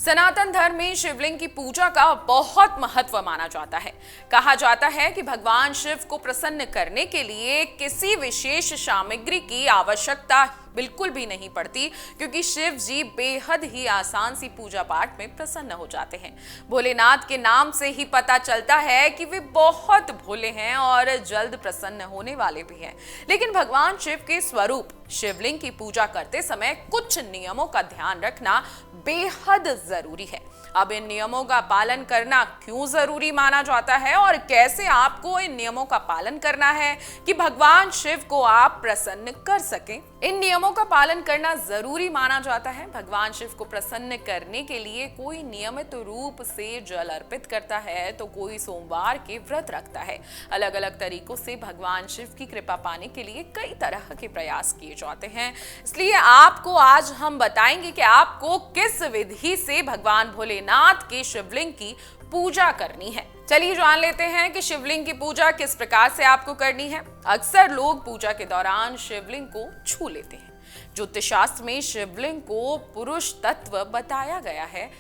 सनातन धर्म में शिवलिंग की पूजा का बहुत महत्व माना जाता है। कहा जाता है कि भगवान शिव को प्रसन्न करने के लिए किसी विशेष सामग्री की आवश्यकता बिल्कुल भी नहीं पड़ती, क्योंकि शिव जी बेहद ही आसान सी पूजा पाठ में प्रसन्न हो जाते हैं। भोलेनाथ के नाम से ही पता चलता है कि वे बहुत भोले हैं और जल्द प्रसन्न होने वाले भी हैं। लेकिन भगवान शिव के स्वरूप शिवलिंग की पूजा करते समय कुछ नियमों का ध्यान रखना बेहद जरूरी है। अब इन नियमों का पालन करना क्यों जरूरी माना जाता है और कैसे आपको इन नियमों का पालन करना है कि भगवान शिव को आप प्रसन्न कर सकें। इन नियमों का पालन करना जरूरी माना जाता है। भगवान शिव को प्रसन्न करने के लिए कोई नियमित रूप से जल अर्पित करता है, तो कोई सोमवार के व्रत रखता है। अलग अलग तरीकों से भगवान शिव की कृपा पाने के लिए कई तरह के प्रयास किए जाते हैं। इसलिए आपको आज हम बताएंगे कि आपको किस विधि से भगवान भोलेनाथ के शिवलिंग की पूजा करनी है। चलिए जान लेते हैं कि शिवलिंग की पूजा किस प्रकार से आपको करनी है। अक्सर लोग पूजा के दौरान शिवलिंग को छू लेते हैं। ज्योतिष शास्त्र में शिवलिंग को पुरुष तत्व बताया गया है।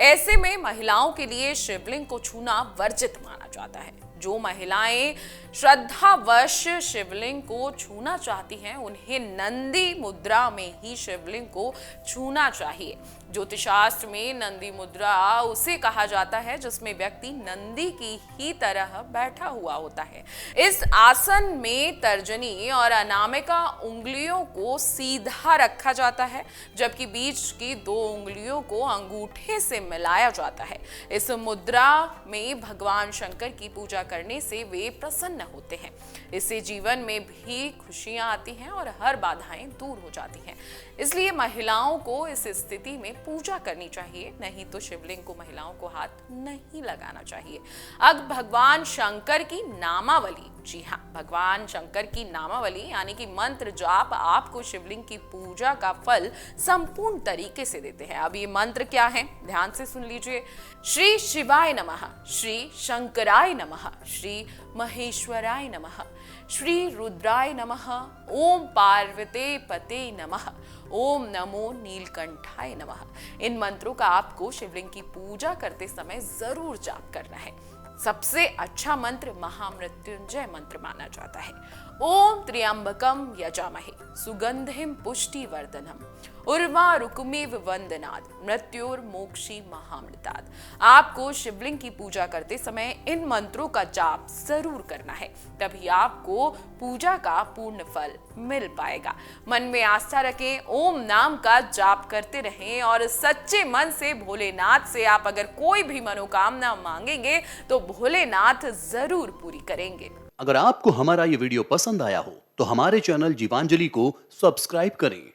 ऐसे में महिलाओं के लिए शिवलिंग को छूना वर्जित माना जाता है। जो महिलाएं श्रद्धावश शिवलिंग को छूना चाहती हैं, उन्हें नंदी मुद्रा में ही शिवलिंग को छूना चाहिए। ज्योतिषशास्त्र में नंदी मुद्रा उसे कहा जाता है जिसमें व्यक्ति नंदी की ही तरह बैठा हुआ होता है। इस आसन में तर्जनी और अनामिका उंगलियों को सीधा रखा जाता है, जबकि बीच की दो उंगलियों को अंगूठे से मिलाया जाता है। इस मुद्रा में भगवान शंकर की पूजा करने से वे प्रसन्न होते हैं। इससे जीवन में भी खुशियां आती हैं और हर बाधाएं दूर हो जाती हैं। इसलिए महिलाओं को इस स्थिति में पूजा करनी चाहिए, नहीं तो शिवलिंग को महिलाओं को हाथ नहीं लगाना चाहिए। अब भगवान शंकर की नामावली, जी हाँ, भगवान शंकर की नामावली यानी कि मंत्र जाप आपको शिवलिंग की पूजा का फल संपूर्ण तरीके से देते हैं। अब ये मंत्र क्या है, ध्यान से सुन लीजिए। श्री शिवाय नमः, श्री शंकराय नमः, श्री महेश्वराय नमः, श्री रुद्राय नमः, ओम पार्वते पते नमः, ओम नमो नीलकंठाय नमः। इन मंत्रों का आपको शिवलिंग की पूजा करते समय जरूर जाप करना है। सबसे अच्छा मंत्र महामृत्युंजय मंत्र माना जाता है। ओम त्र्यंबकम यजामहे सुगंधिम पुष्टिवर्धनम उर्वारुकमेव वंदनाद मृत्युर्मोक्षी महामृताद। आपको शिवलिंग की पूजा करते समय इन मंत्रों का जाप जरूर करना है, तभी आपको पूजा का पूर्ण फल मिल पाएगा। मन में आस्था रखें, ओम नाम का जाप करते रहें और सच्चे मन से भोलेनाथ से आप अगर कोई भी मनोकामना मांगेंगे तो भोलेनाथ जरूर पूरी करेंगे। अगर आपको हमारा ये वीडियो पसंद आया हो तो हमारे चैनल जीवांजलि को सब्सक्राइब करें।